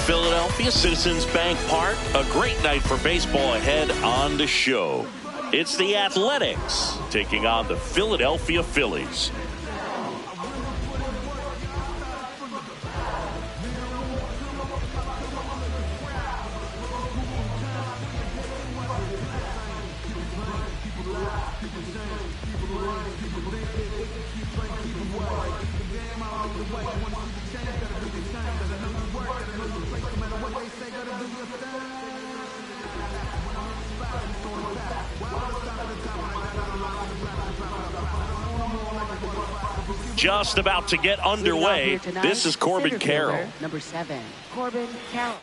Philadelphia, Citizens Bank Park. A great night for baseball ahead on the show. It's the Athletics taking on the Philadelphia Phillies. Just about to get underway. This is Corbin Carroll. Number 7, Corbin Carroll.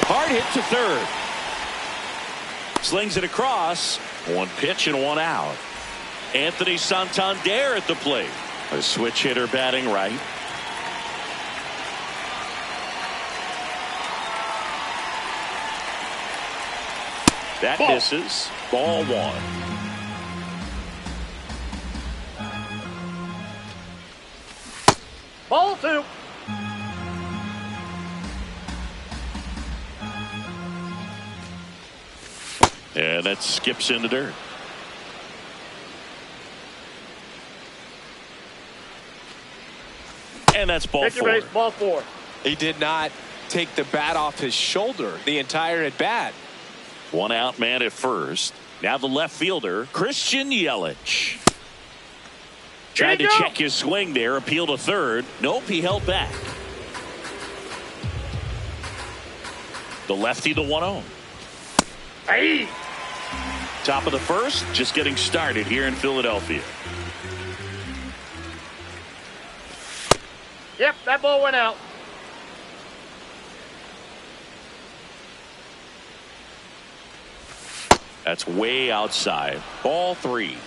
Hard hit to third. Slings it across. One pitch and one out. Anthony Santander at the plate. A switch hitter batting right. That misses. Ball one. Ball two. And that skips into dirt. And that's ball four. Base, ball four. He did not take the bat off his shoulder the entire at bat. One out man at first. Now the left fielder, Christian Yelich. Tried to check his swing there, appeal to third. Nope, he held back. The lefty, the 1-0. Hey. Top of the first, just getting started here in Philadelphia. Yep, that ball went out. That's way outside. Ball three.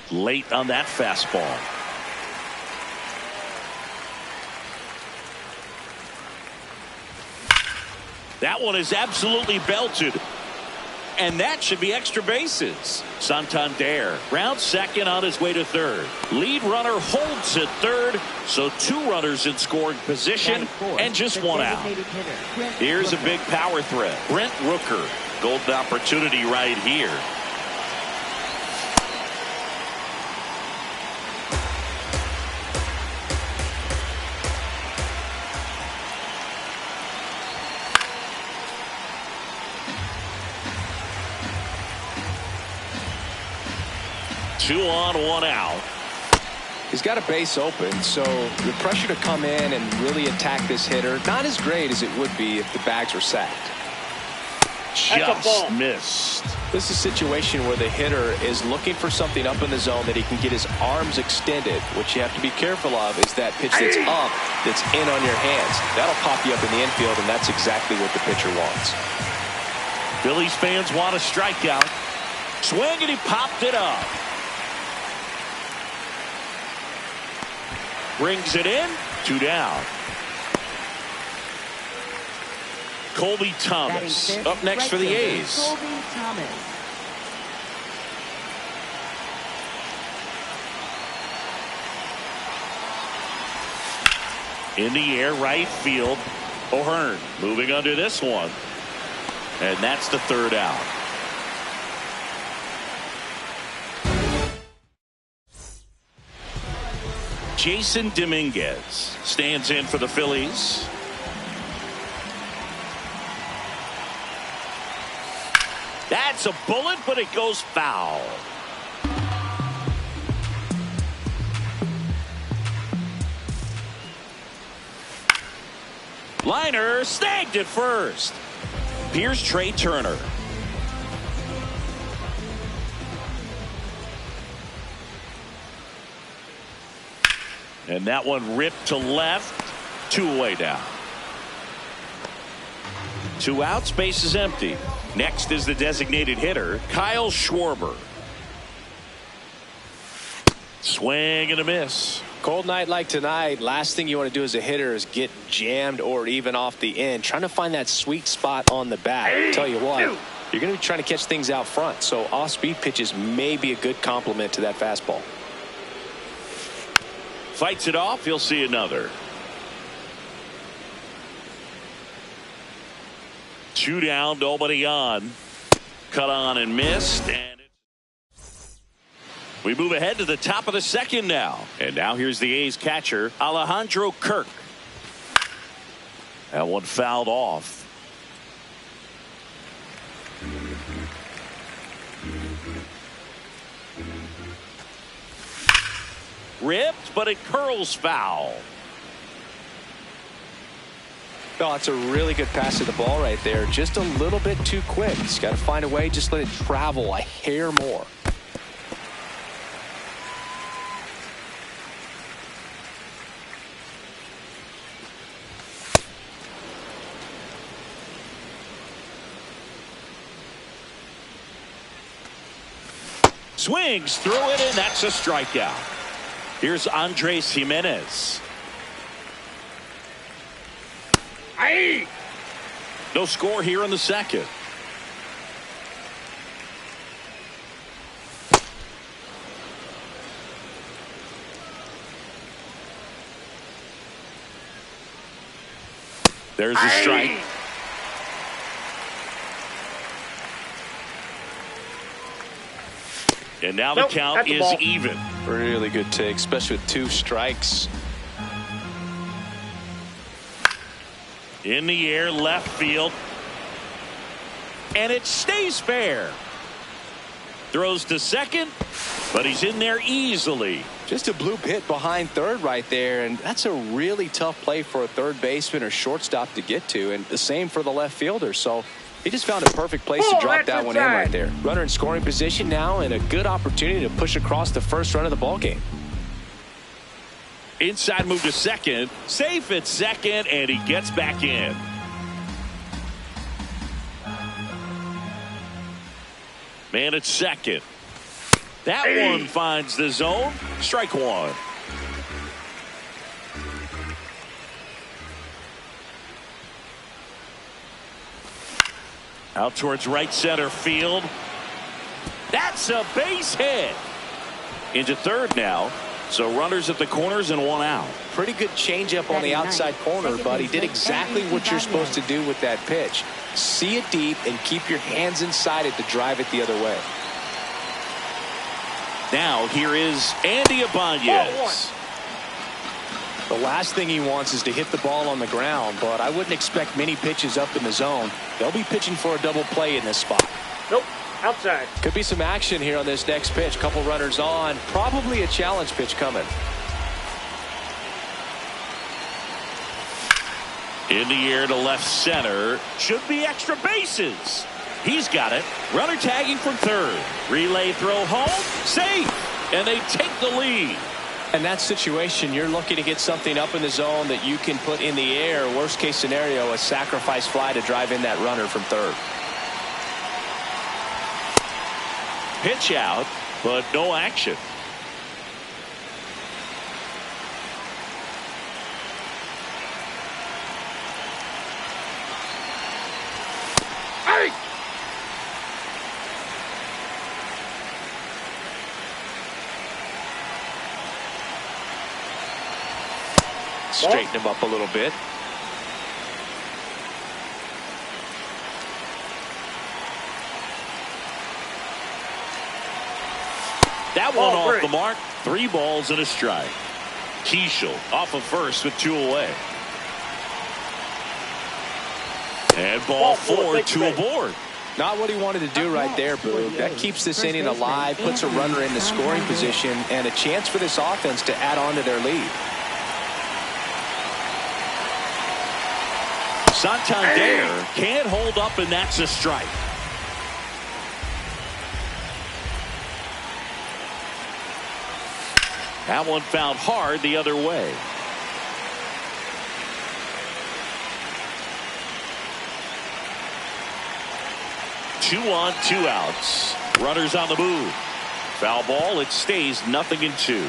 Late on that fastball. That one is absolutely belted. And that should be extra bases. Santander round second on his way to third. Lead runner holds at third. So two runners in scoring position and just one out. Here's a big power threat. Brent Rooker. Golden opportunity right here. Two on, one out. He's got a base open, so the pressure to come in and really attack this hitter, not as great as it would be if the bags were sacked. Just missed. This is a situation where the hitter is looking for something up in the zone that he can get his arms extended. What you have to be careful of is that pitch that's up, that's in on your hands. That'll pop you up in the infield, and that's exactly what the pitcher wants. Phillies fans want a strikeout. Swing, and he popped it up. Brings it in. Two down. Colby Thomas up next for the A's. Colby Thomas. In the air, right field. O'Hearn moving under this one. And that's the third out. Jason Dominguez stands in for the Phillies. That's a bullet, but it goes foul. Liner snagged at first. Here's Trey Turner. And that one ripped to left. 2 away now. 2 outs, base is empty. Next is the designated hitter, Kyle Schwarber. Swing and a miss. Cold night like tonight, last thing you want to do as a hitter is get jammed or even off the end. Trying to find that sweet spot on the bat. Tell you what, you're going to be trying to catch things out front. So off-speed pitches may be a good complement to that fastball. Fights it off. He'll see another. 2 down, nobody on. Cut on and missed. And we move ahead to the top of the second now. And now here's the A's catcher, Alejandro Kirk. That one fouled off. Ripped, but it curls foul. Oh, it's a really good pass to the ball right there. Just a little bit too quick. He's got to find a way. Just let it travel a hair more. Swings through it, and that's a strikeout. Here's Andres Jimenez. Aye. No score here in the second. There's a strike. And now the count is even. Really good take, especially with 2 strikes. In the air, left field. And it stays fair. Throws to second, but he's in there easily. Just a bloop hit behind third right there, and that's a really tough play for a third baseman or shortstop to get to, and the same for the left fielder. So he just found a perfect place to drop that one in right there. Runner in scoring position now, and a good opportunity to push across the first run of the ball game. Inside move to second. Safe at second, and he gets back in. Man at second. That one finds the zone. Strike 1. Out towards right center field. That's a base hit. Into third now. So runners at the corners and 1 out. Pretty good changeup on the outside corner, but he did exactly what you're supposed to do with that pitch. See it deep and keep your hands inside it to drive it the other way. Now here is Andy Ibanez. The last thing he wants is to hit the ball on the ground, but I wouldn't expect many pitches up in the zone. They'll be pitching for a double play in this spot. Nope. Outside. Could be some action here on this next pitch. Couple runners on. Probably a challenge pitch coming. In the air to left center. Should be extra bases. He's got it. Runner tagging from third. Relay throw home. Safe. And they take the lead. In that situation, you're looking to get something up in the zone that you can put in the air. Worst case scenario, a sacrifice fly to drive in that runner from third. Pitch out, but no action. Hey! Straighten him up a little bit. That one off the mark. 3 balls and a strike. Keishel off of first with 2 away. And ball 4, 2 aboard. Not what he wanted to do right there, Boog. That keeps this inning alive, puts a runner in the scoring position, and a chance for this offense to add on to their lead. Santander can't hold up, and that's a strike. That one fouled hard the other way. Two on, 2 outs. Runners on the move. Foul ball. It stays 0-2.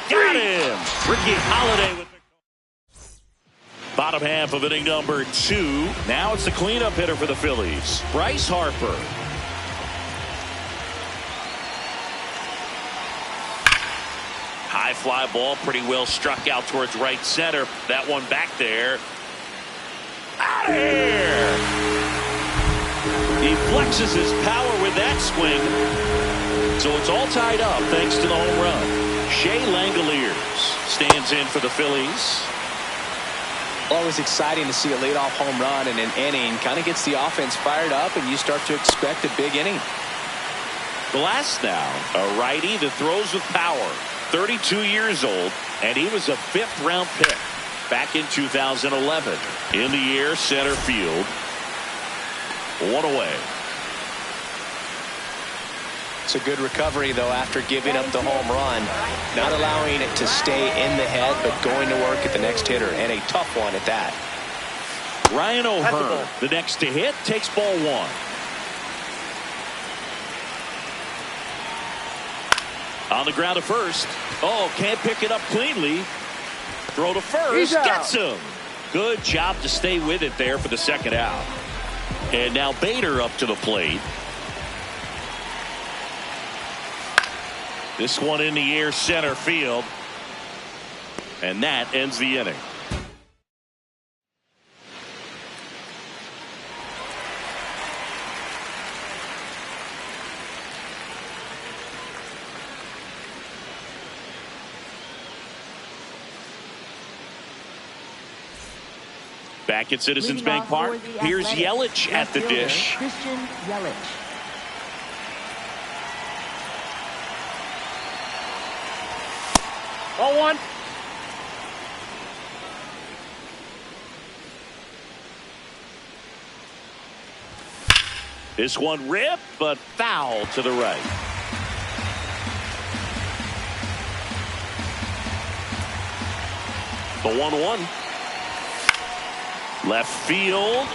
Got him. Ricky Holiday with the bottom half of inning number 2. Now it's the cleanup hitter for the Phillies, Bryce Harper. High fly ball, pretty well struck out towards right center. That one back there. Out of here! He flexes his power with that swing. So it's all tied up thanks to the home run. Shea Langoliers stands in for the Phillies. Always exciting to see a leadoff home run in an inning. Kind of gets the offense fired up, and you start to expect a big inning. Glass now, a righty that throws with power. 32 years old, and he was a 5th-round pick back in 2011. In the air, center field. 1 away. It's a good recovery, though, after giving up the home run. Not allowing it to stay in the head, but going to work at the next hitter, and a tough one at that. Ryan O'Hearn, the next to hit, takes ball 1. On the ground to first. Oh, can't pick it up cleanly. Throw to first. Gets him. Good job to stay with it there for the second out. And now Bader up to the plate. This one in the air, center field. And that ends the inning. Back at Citizens Bank Park, here's Yelich at the dish. Christian Yelich. Ball 1. This one ripped, but foul to the right. The 1-1. Left field.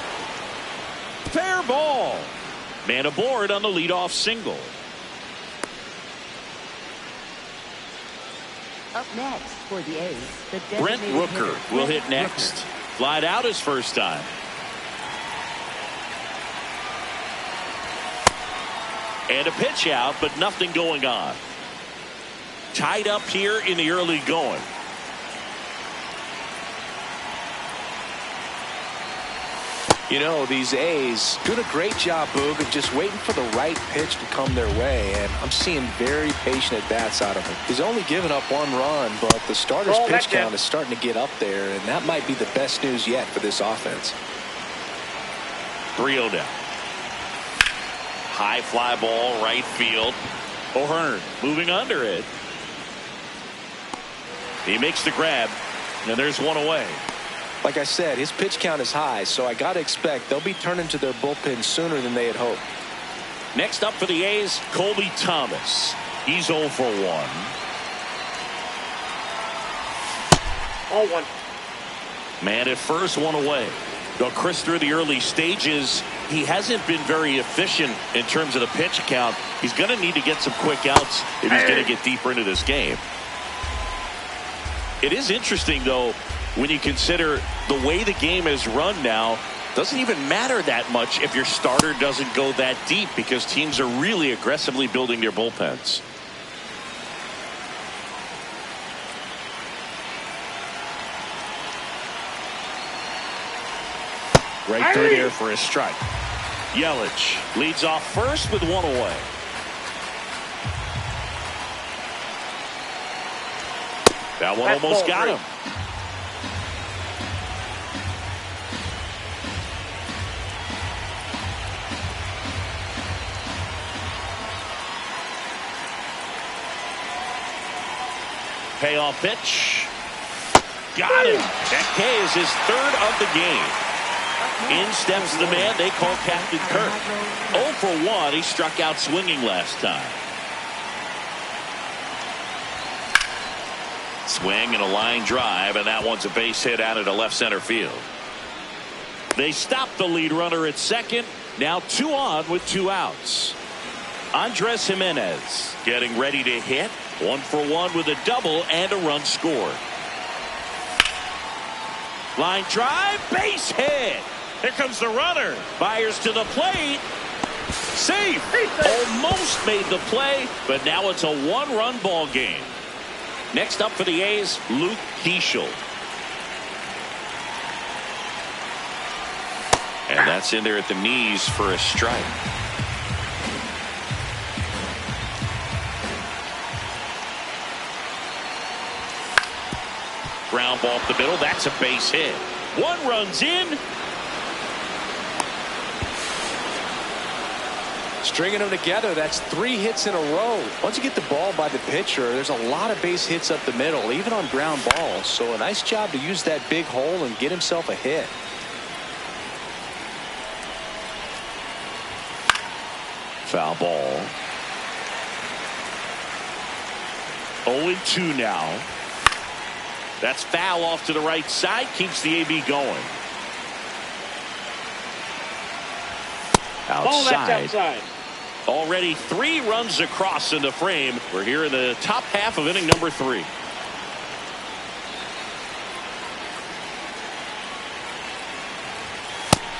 Fair ball. Man aboard on the leadoff single. Up next for the A's, the Brent designated Rooker hitter, will Brent hit next. Rooker. Flied out his first time. And a pitch out, but nothing going on. Tied up here in the early going. You know, these A's doing a great job, Boog, of just waiting for the right pitch to come their way, and I'm seeing very patient at-bats out of him. He's only given up 1 run, but the starter's pitch count is starting to get up there, and that might be the best news yet for this offense. 3-0 down. High fly ball, right field. O'Hearn moving under it. He makes the grab, and there's 1 away. Like I said, his pitch count is high, so I got to expect they'll be turning to their bullpen sooner than they had hoped. Next up for the A's, Colby Thomas. He's 0 for 1. Ball 1. Man at first, 1 away. Though Chris, through the early stages, he hasn't been very efficient in terms of the pitch count. He's going to need to get some quick outs if he's going to get deeper into this game. It is interesting, though, when you consider the way the game is run now. Doesn't even matter that much if your starter doesn't go that deep, because teams are really aggressively building their bullpens. Right through there for a strike. Yelich leads off first with one away. That one almost got him. Payoff pitch. Got him. That K is his third of the game. In steps the man they call Captain Kirk. 0 for 1. He struck out swinging last time. Swing and a line drive, and that one's a base hit out into left center field. They stop the lead runner at second. Now 2 on with 2 outs. Andres Jimenez getting ready to hit. 1 for 1 with a double and a run scored. Line drive, base hit. Here comes the runner. Fires to the plate. Safe. Almost made the play, but now it's a 1-run ball game. Next up for the A's, Luke Keeschel. And that's in there at the knees for a strike. Ground ball up the middle. That's a base hit. 1 runs in. Stringing them together, that's 3 hits in a row. Once you get the ball by the pitcher, there's a lot of base hits up the middle, even on ground balls. So a nice job to use that big hole and get himself a hit. Foul ball. 0-2 now. That's foul off to the right side. Keeps the AB going. Ball left outside. Already 3 runs across in the frame. We're here in the top half of inning number 3.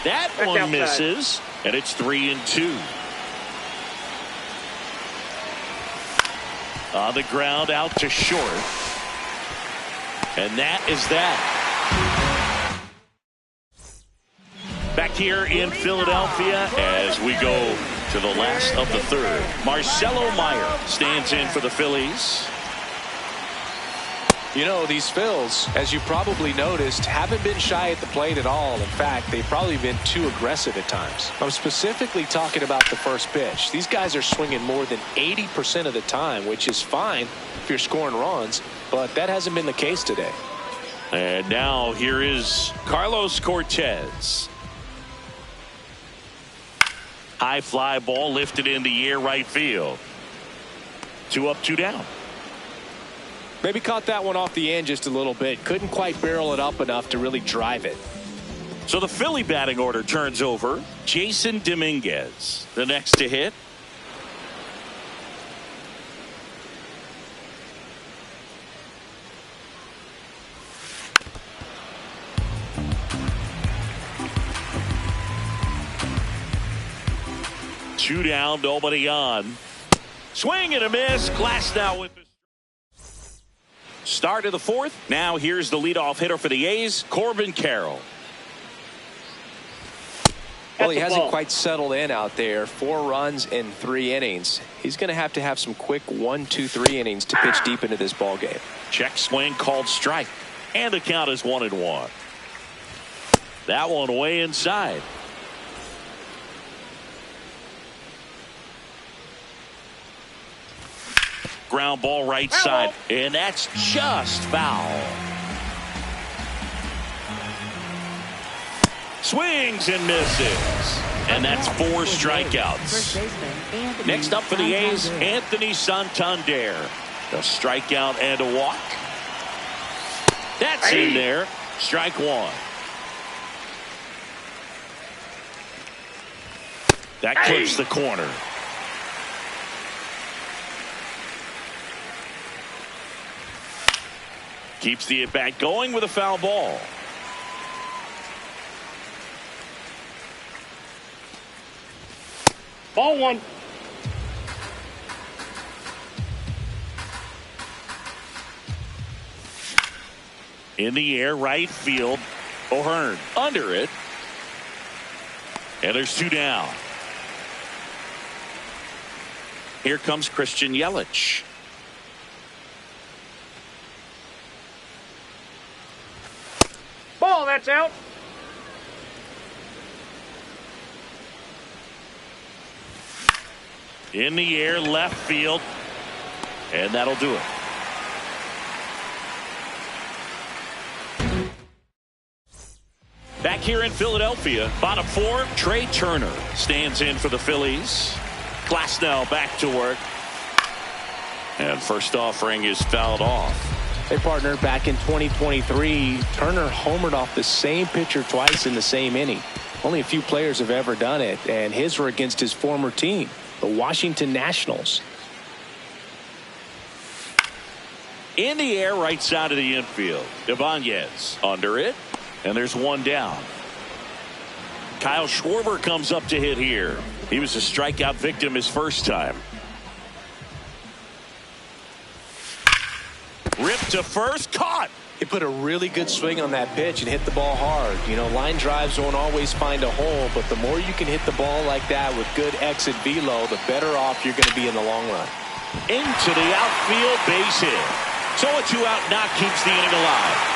That Back one outside. misses, and it's 3-2. On the ground out to short. And that is that. Back here in Philadelphia as we go to the last of the third. Marcelo Meyer stands in for the Phillies. You know, these Phils, as you probably noticed, haven't been shy at the plate at all. In fact, they've probably been too aggressive at times. I'm specifically talking about the first pitch. These guys are swinging more than 80% of the time, which is fine if you're scoring runs, but that hasn't been the case today. And now here is Carlos Cortez. High fly ball lifted in the air right field. 2 up, 2 down. Maybe caught that one off the end just a little bit. Couldn't quite barrel it up enough to really drive it. So the Philly batting order turns over. Jason Dominguez, the next to hit. Two down, nobody on. Swing and a miss. Glass now with the start of the 4th. Now here's the leadoff hitter for the A's, Corbin Carroll. Well, he hasn't quite settled in out there. 4 runs in 3 innings. He's going to have some quick 1, 2, 3 innings to pitch deep into this ball game. Check swing called strike, and the count is 1-1. That one way inside. Ground ball right side, and that's just foul. Swings and misses, and that's 4 strikeouts. Next up for the A's, Anthony Santander. A strikeout and a walk. That's in there. Strike 1. That clips the corner. Keeps the at-bat going with a foul ball. Ball 1. In the air, right field. O'Hearn under it. And there's 2 down. Here comes Christian Yelich. Ball, that's out. In the air, left field. And that'll do it. Back here in Philadelphia, bottom 4, Trey Turner stands in for the Phillies. Glasnow back to work. And first offering is fouled off. Hey, partner, back in 2023, Turner homered off the same pitcher twice in the same inning. Only a few players have ever done it, and his were against his former team, the Washington Nationals. In the air, right side of the infield. Ibanez under it, and there's 1 down. Kyle Schwarber comes up to hit here. He was a strikeout victim his first time. Ripped to first, caught. He put a really good swing on that pitch and hit the ball hard. You know, line drives won't always find a hole, but the more you can hit the ball like that with good exit velo, the better off you're going to be in the long run. Into the outfield, base hit. So a 2-out knock keeps the inning alive.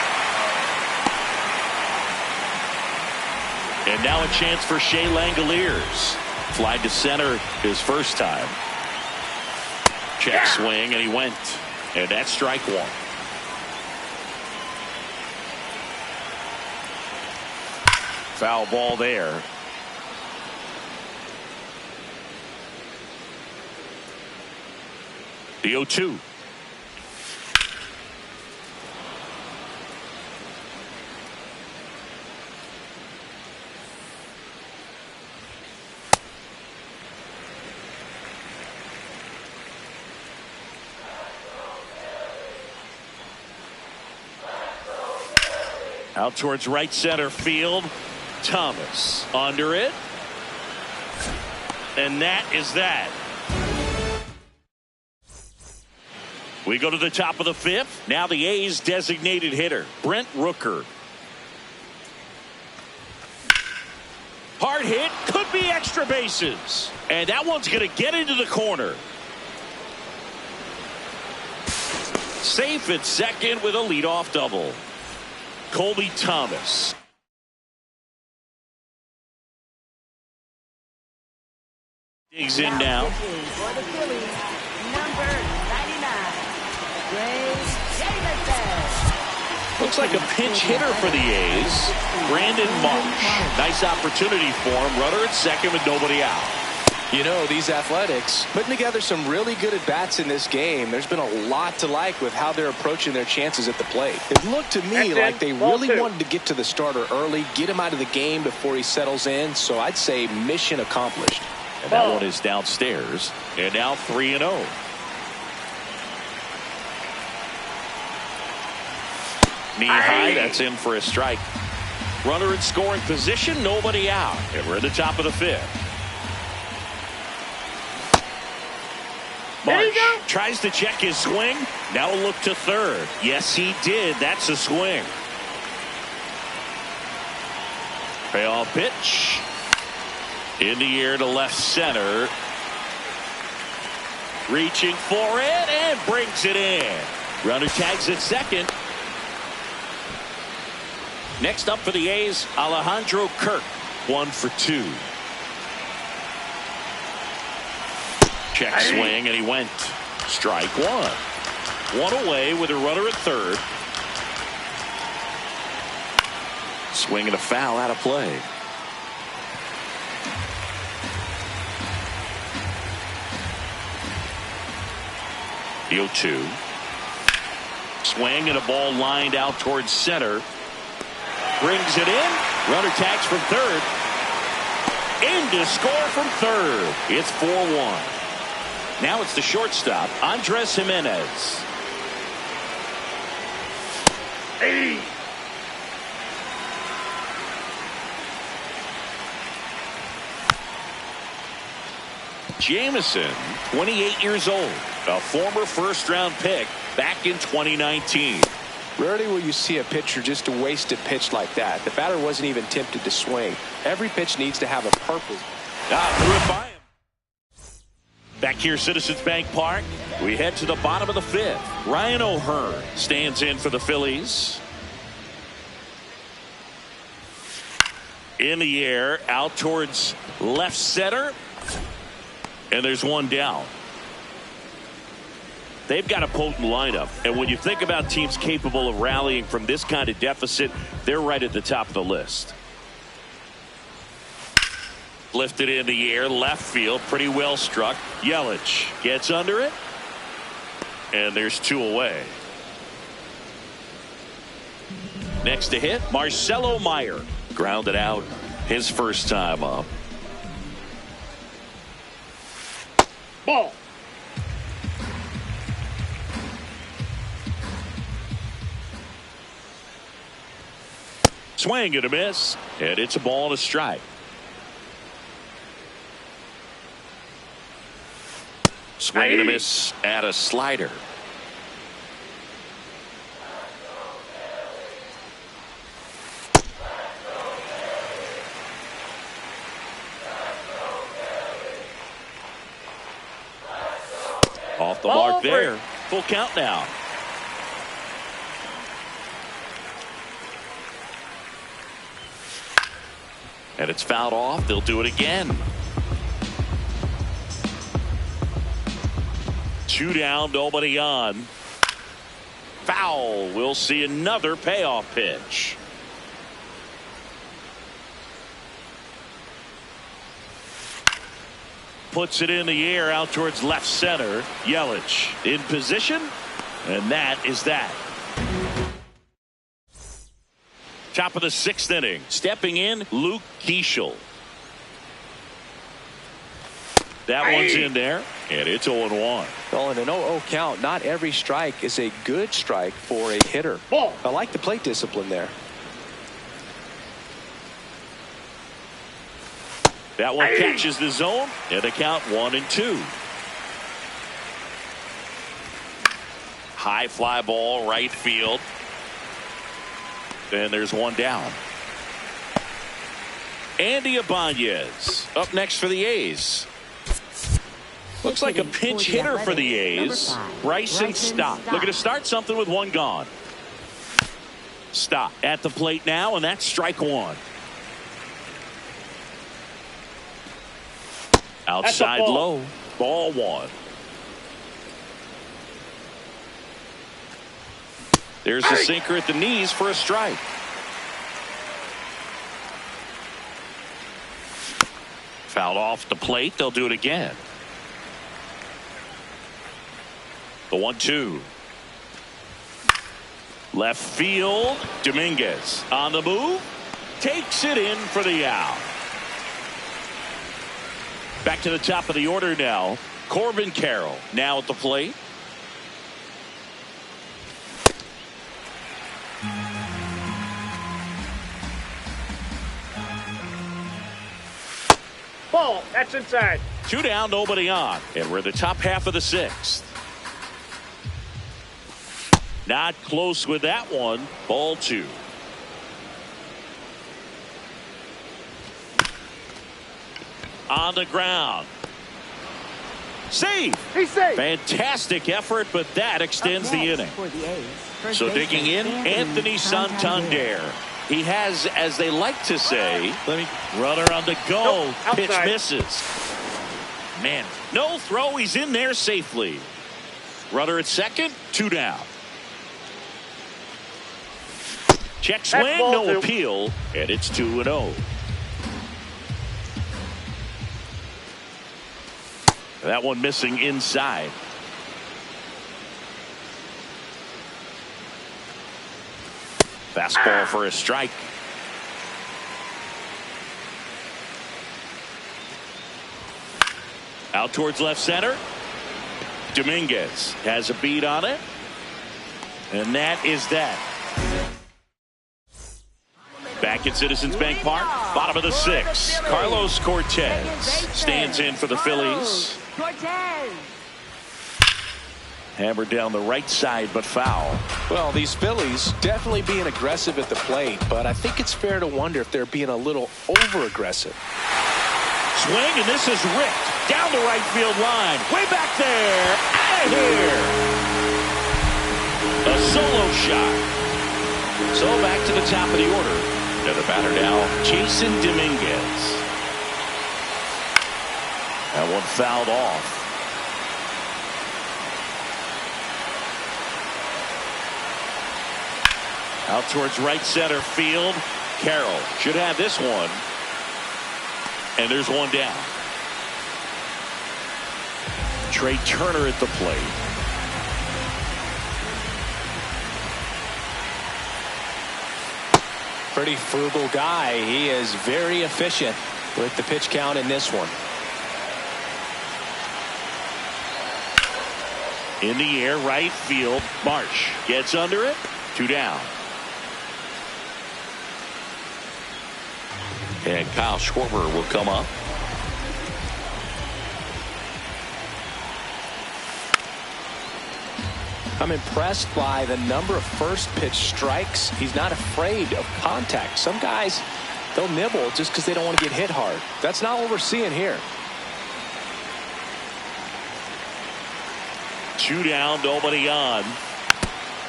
And now a chance for Shea Langoliers. Fly to center his first time. Check swing, and he went. And that's strike 1. Foul ball there. The 0-2. Out towards right center field. Thomas under it. And that is that. We go to the top of the 5th. Now the A's designated hitter, Brent Rooker. Hard hit, could be extra bases. And that one's going to get into the corner. Safe at second with a leadoff double. Colby Thomas. Digs in now. For the Phillies, number 99, Ray. Looks like a pinch hitter for the A's. Brandon Marsh. Nice opportunity for him. Runner at second with nobody out. You know, these Athletics putting together some really good at-bats in this game. There's been a lot to like with how they're approaching their chances at the plate. It looked to me like they really wanted to get to the starter early, get him out of the game before he settles in. So I'd say mission accomplished. And that one is downstairs. And now 3-0. Knee high, that's in for a strike. Runner in scoring position, nobody out. And we're at the top of the 5th. Marsh tries to check his swing. Now a look to third. Yes, he did. That's a swing. Payoff pitch. In the air to left center. Reaching for it and brings it in. Runner tags at second. Next up for the A's, Alejandro Kirk. 1 for 2. Check swing, and he went. Strike 1. 1 away with a runner at third. Swing and a foul out of play. The 0-2. Swing and a ball lined out towards center. Brings it in. Runner tags from third. In to score from third. It's 4-1. Now it's the shortstop, Andres Jimenez. Hey. Jamison, 28 years old, a former first-round pick back in 2019. Rarely will you see a pitcher just waste a pitch like that. The batter wasn't even tempted to swing. Every pitch needs to have a purpose. Threw it by him. Back here, Citizens Bank Park, we head to the bottom of the fifth. Ryan O'Hearn stands in for the Phillies. In the air, out towards left center. And there's one down. They've got a potent lineup, and when you think about teams capable of rallying from this kind of deficit, they're right at the top of the list. Lifted in the air, left field, pretty well struck. Yelich gets under it, and there's two away. Next to hit, Marcelo Meyer. Grounded out his first time up. Ball. Swing and a miss, and it's a ball and a strike. Swing and a miss at a slider. Off the mark there. Full count now. And it's fouled off. They'll do it again. Two down, nobody on. Foul. We'll see another payoff pitch. Puts it in the air out towards left center. Yelich in position. And that is that. Top of the sixth inning. Stepping in, Luke Keeschel. That one's in there, and it's 0-1. Well, in an 0-0 count, not every strike is a good strike for a hitter. Ball. I like the plate discipline there. That one catches the zone, and the count 1-2. High fly ball, right field. And there's one down. Andy Ibanez up next for the A's. Looks like a pinch hitter for the A's. Bryson Stott. Looking to start something with one gone. Stott at the plate now, and that's strike one. Outside low. Ball one. There's a sinker at the knees for a strike. Fouled off the plate. They'll do it again. The 1-2. Left field. Dominguez on the move. Takes it in for the out. Back to the top of the order now. Corbin Carroll now at the plate. Ball. That's inside. Two down, nobody on. And we're in the top half of the sixth. Not close with that one. Ball two. On the ground. Save. He's safe. Fantastic effort, but that extends the inning. So digging in, Anthony Santander. He has, as they like to say, runner on the go. Nope, pitch outside. misses. Man, no throw. He's in there safely. Runner at second, two down. Check swing, no appeal, and it's 2-0. That one missing inside. Fastball for a strike. Out towards left center. Dominguez has a beat on it. And that is that. Back at Citizens Bank Park, bottom of the sixth. Carlos Cortez stands in for the Phillies. Hammered down the right side, but foul. Well, these Phillies definitely being aggressive at the plate, but I think it's fair to wonder if they're being a little over-aggressive. Swing, and this is ripped down the right field line. Way back there. Out of here. A solo shot. So back to the top of the order. Another batter now, Jason Dominguez. That one fouled off. Out towards right center field. Carroll should have this one. And there's one down. Trey Turner at the plate. Pretty frugal guy. He is very efficient with the pitch count in this one. In the air, right field. Marsh gets under it. 2 down. And Kyle Schwarber will come up. I'm impressed by the number of first pitch strikes. He's not afraid of contact. Some guys, they'll nibble just because they don't want to get hit hard. That's not what we're seeing here. 2 down, nobody on.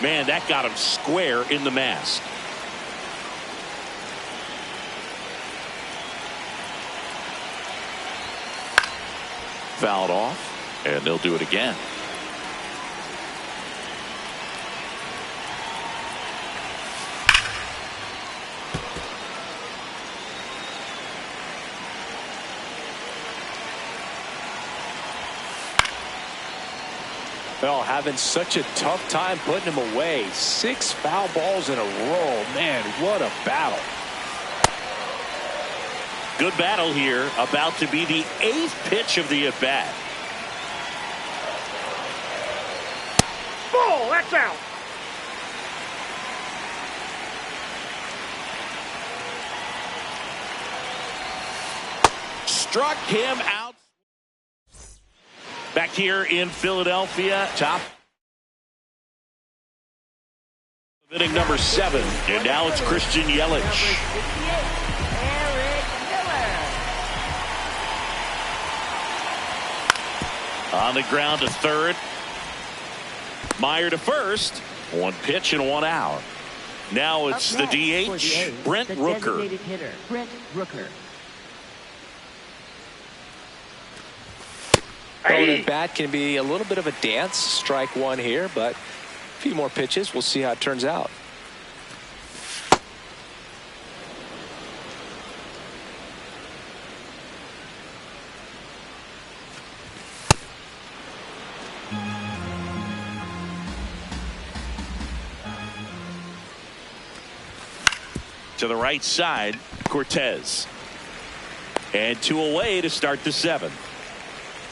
Man, that got him square in the mask. Fouled off, and they'll do it again. Well, having such a tough time putting him away. 6 foul balls in a row. Man, what a battle. Good battle here. About to be the 8th pitch of the at-bat. Ball, that's out. Struck him out. Back here in Philadelphia, top of inning number 7. And now it's Christian Yelich. On the ground to third. Meyer to first. 1 pitch and 1 out. Now it's the DH, Brent Rooker. Hitter, Brent Rooker. Throwing at bat can be a little bit of a dance. Strike 1 here, but a few more pitches. We'll see how it turns out. To the right side, Cortez. And 2 away to start the 7th.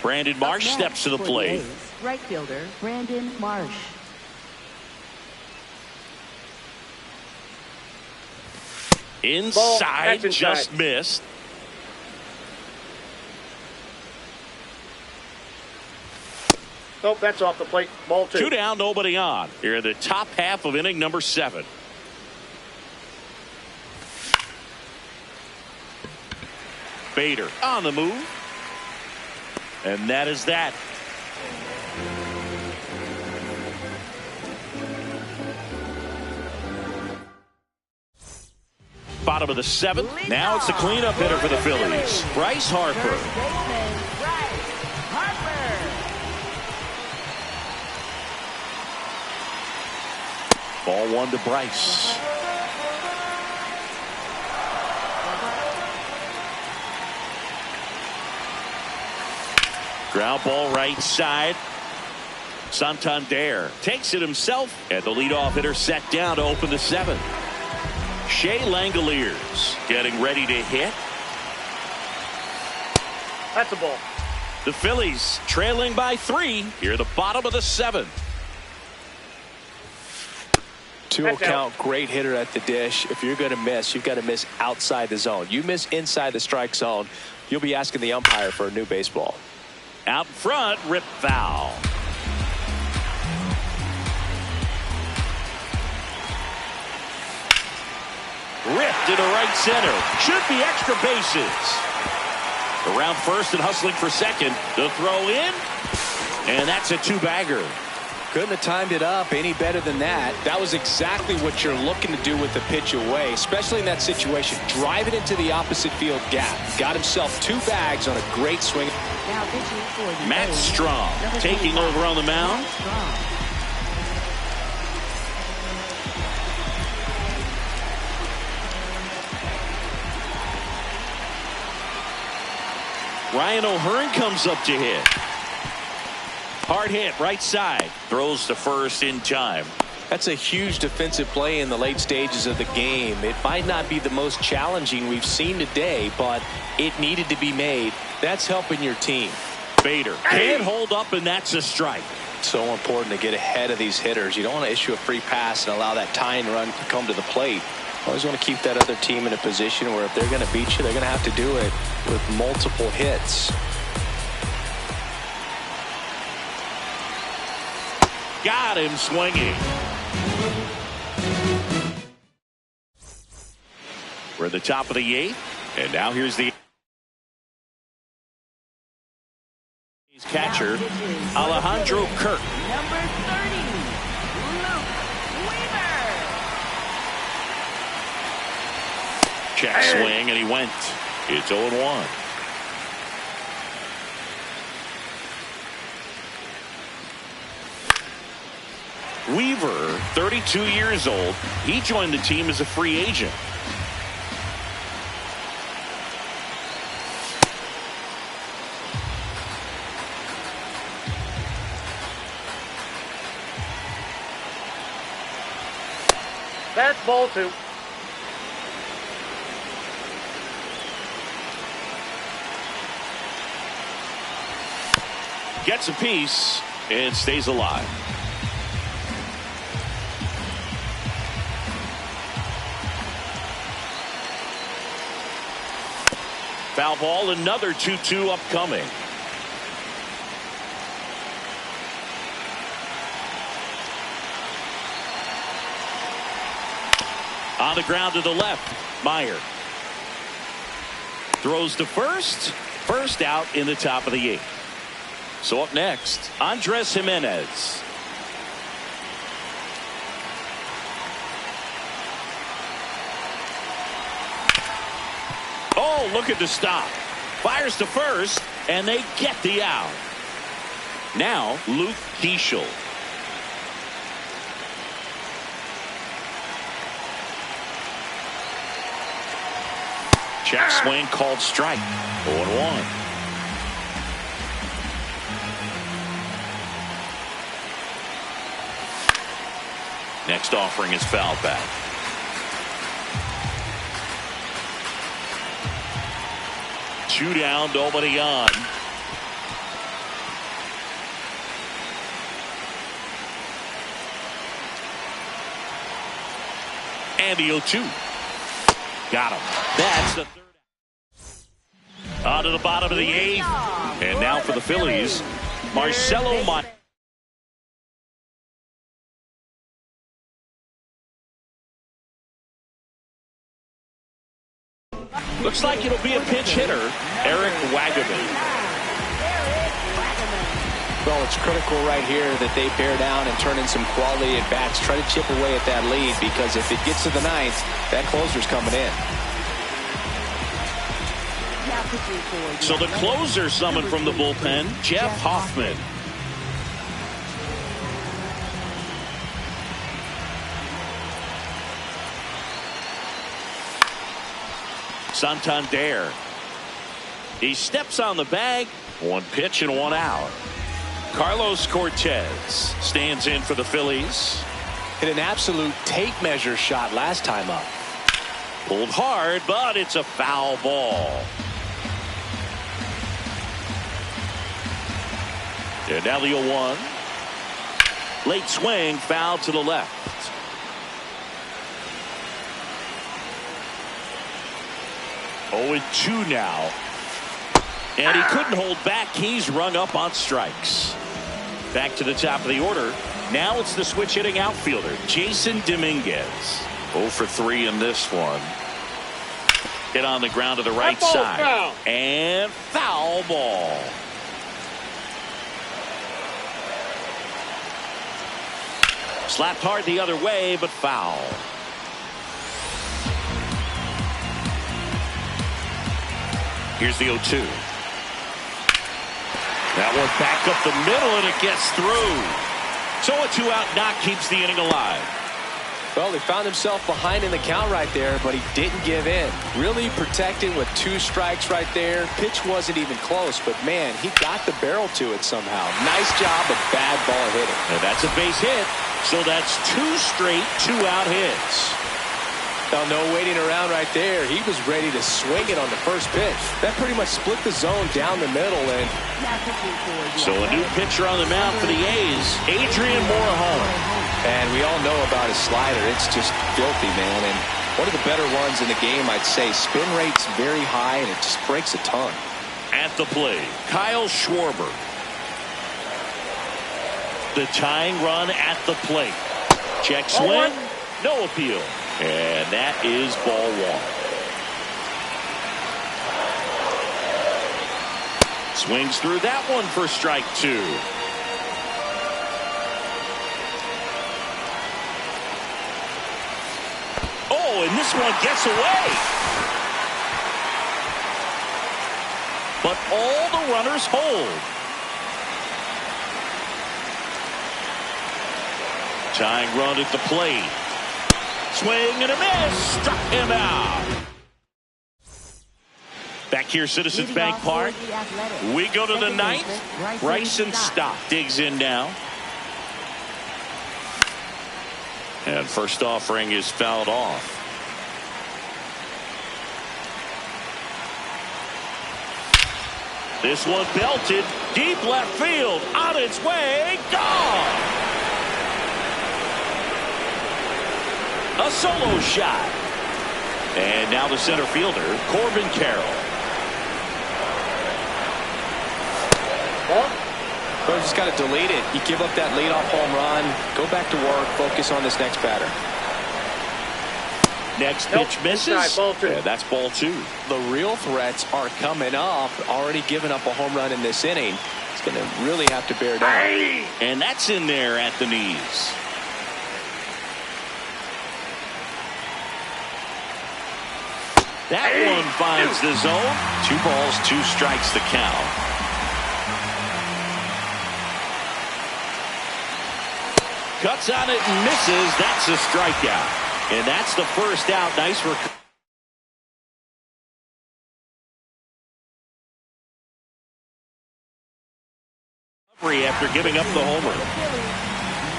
Brandon Marsh steps to the plate. Right fielder, Brandon Marsh. Inside, just missed. Nope, that's off the plate. Ball 2. 2 down, nobody on. Here in the top half of inning number 7. Bader on the move. And that is that. Bottom of the 7th. Now it's the cleanup hitter for the Phillies, Bryce Harper. Ball 1 to Bryce. Ground ball right side. Santander takes it himself, and the leadoff hitter set down to open the 7th. Shea Langoliers getting ready to hit. That's a ball. The Phillies trailing by 3 here, the bottom of the 7th. 2-0 count, great hitter at the dish. If you're going to miss, you've got to miss outside the zone. You miss inside the strike zone, you'll be asking the umpire for a new baseball. Out front, rip foul. Ripped into right center. Should be extra bases. Around first and hustling for second. The throw in. And that's a two-bagger. Couldn't have timed it up any better than that. That was exactly what you're looking to do with the pitch away, especially in that situation. Drive it into the opposite field gap. Got himself 2 bags on a great swing. Now pitching for the Matt A's, Strong number taking 25, over on the mound. Matt Strong. Ryan O'Hearn comes up to hit. Hard hit right side. Throws to first in time. That's a huge defensive play in the late stages of the game. It might not be the most challenging we've seen today, but it needed to be made. That's helping your team. Bader can't hold up, and that's a strike. So important to get ahead of these hitters. You don't want to issue a free pass and allow that tying run to come to the plate. Always want to keep that other team in a position where if they're going to beat you, they're going to have to do it with multiple hits. Got him swinging. We're at the top of the 8th, and now here's the catcher, Alejandro Kirk. Number 30, Luke Weaver. Check swing, and he went. It's 0-1. Weaver, 32 years old. He joined the team as a free agent. That's ball 2. Gets a piece and stays alive. Foul ball, another 2-2 upcoming. On the ground to the left, Meyer. Throws to first. First out in the top of the 8th. So up next, Andres Jimenez. Oh, look at the stop. Fires to first, and they get the out. Now, Luke Keeschel. Check swing called strike. 0-1. Next offering is fouled back. Two down, nobody on. And the 0-2. Got him. That's the third. On to the bottom of the 8th. And now for the Phillies, Marcelo Mayer. Looks like it'll be a pinch hitter, Eric Wagaman. Well, it's critical right here that they bear down and turn in some quality at bats. Try to chip away at that lead, because if it gets to the 9th, that closer's coming in. So the closer summoned from the bullpen, Jeff Hoffman. Santander. He steps on the bag. 1 pitch and 1 out. Carlos Cortez stands in for the Phillies. Hit an absolute tape measure shot last time up. Pulled hard, but it's a foul ball. And now the 0-1. Late swing, foul to the left. 0-2 now. And he couldn't hold back. He's rung up on strikes. Back to the top of the order. Now it's the switch hitting outfielder, Jason Dominguez. 0 for 3 in this one. Hit on the ground to the right ball's side. foul. And foul ball. Slapped hard the other way, but foul. Here's the 0-2. That one back up the middle, and it gets through. So a 2-out knock keeps the inning alive. Well, he found himself behind in the count right there, but he didn't give in. Really protected with 2 strikes right there. Pitch wasn't even close, but man, he got the barrel to it somehow. Nice job of bad ball hitting. And that's a base hit, so that's 2 straight 2-out hits. Oh, no waiting around right there. He was ready to swing it on the first pitch. That pretty much split the zone down the middle. And so a new pitcher on the mound for the A's, Adrian Morejon. And we all know about his slider. It's just filthy, man. And one of the better ones in the game, I'd say. Spin rate's very high, and it just breaks a ton. At the plate, Kyle Schwarber. The tying run at the plate. Check swing. No appeal. And that is ball 1. Swings through that one for strike 2. Oh, and this one gets away. But all the runners hold. Tying run at the plate. Swing and a miss. Struck him out. Back here, Citizens Bank Park. We go to the 9th. Bryson Stott digs in now. And first offering is fouled off. This one belted deep left field. On its way. Gone. A solo shot. And now the center fielder, Corbin Carroll. Well, just got to delete it. You give up that leadoff home run. Go back to work. Focus on this next batter. Next pitch misses. Yeah, that's ball 2. The real threats are coming up. Already given up a home run in this inning. It's going to really have to bear down. And that's in there at the knees. That one finds the zone. 2 balls, 2 strikes the count. Cuts on it and misses. That's a strikeout. And that's the first out. Nice recovery after giving up the homer.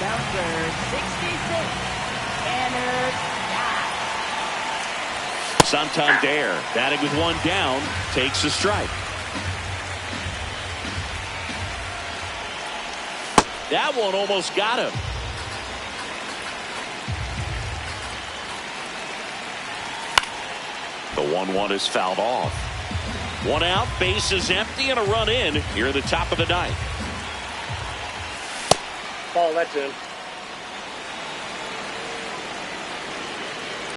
Number 66, Tanner Scott. Santander batting with 1 down, takes a strike. That one almost got him. The 1-1 is fouled off. 1 out, base is empty, and a run in here at the top of the 9th. Ball, that's in.